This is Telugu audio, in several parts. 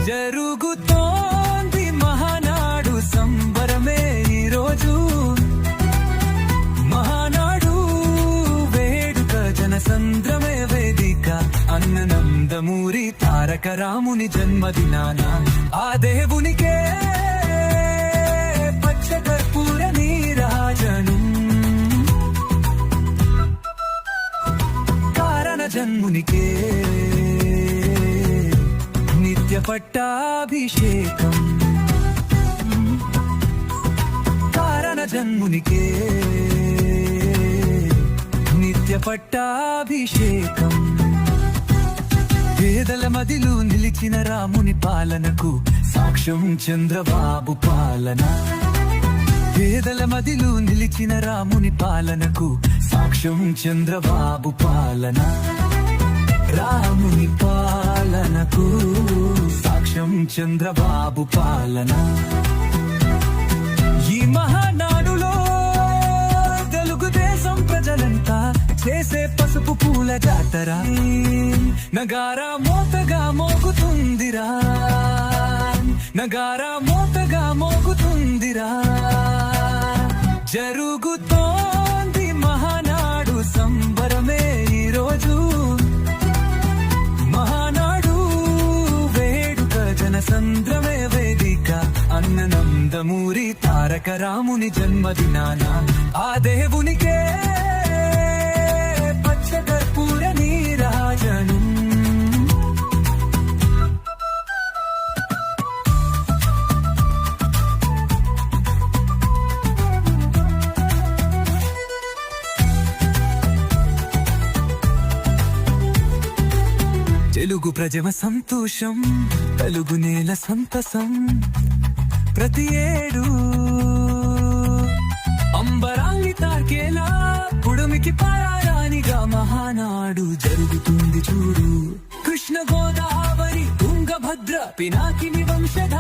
జరుగుతోంది మహానాడు సంబరమే ఈరోజు. మహానాడు వేడుక జనసంద్రమే వేదిక. అన్న నందమూరి తారక రాముని జన్మదినాన ఆ దేవునికే పచ్చ కర్పూర నీరాజనం. కారణ జన్మునికే నిత్య పట్టాభిషేకం. కారణ జన్మునికే నిత్య పట్టాభిషేకం. పేదల మదిలో నిలిచిన రాముని పాలనకు సాక్ష్యం చంద్రబాబు పాలన. పేదల మదిలో నిలిచిన రాముని పాలనకు సాక్ష్యం చంద్రబాబు పాలన. రాముని పాలనకు సాక్ష్యం చంద్రబాబు పాలన. ఈ మహానాడులో తెలుగుదేశం ప్రజలంతా చేసే పసుపు పూల జాతర. నగారా మోతగా మోగుతుందిరా, నగారా మోతగా మోగుతుందిరా. జరుగుతోంది మహానాడు సంబరమే ఈరోజు. మహానాడు వేడుక జనసంద్రమే వేదిక. అన్న నందమూరి తారక రాముని జన్మదినాన ఆ దేవునికే పచ్చ కర్పూర నీరాజనం. తెలుగు ప్రజమ సంతోషం, తెలుగు నేల సంతసం. ప్రతి ఏడు అంబరాంగి తార్కేలా పుడమికి పారానిగా మహానాడు జరుగుతుంది చూడు. కృష్ణ గోదావరి తుంగభద్ర పినాకిని వంశధ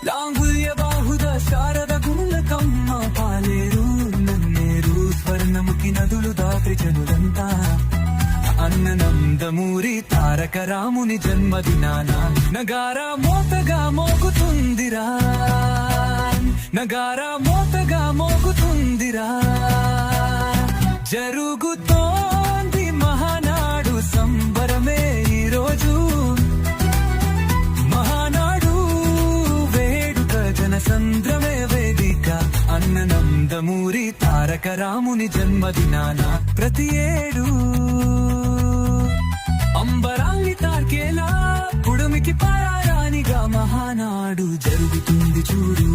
లాంగుల్య బాహుద శారద గుండకమ్మ పాలేరు నన్నేరు స్వర్ణముఖి నదులు దాటి జనులంతా. అన్న నందమూరి తారక రాముని జన్మదినాన నగారా మోతగా మోగుతుందిరా, నగారా మోతగా మోగుతుందిరా. జరుగుతోంది మహానాడు సంబరమే ఈరోజు. మహానాడు వేడుక జనసంద్రమే వేదిక. అన్న నందమూరి తారక రాముని జన్మదినాన ప్రతి ఏడు అంబరాంగి తార్కేలా పుడమికి పారానిగా మహానాడు జరుగుతుంది చూడు.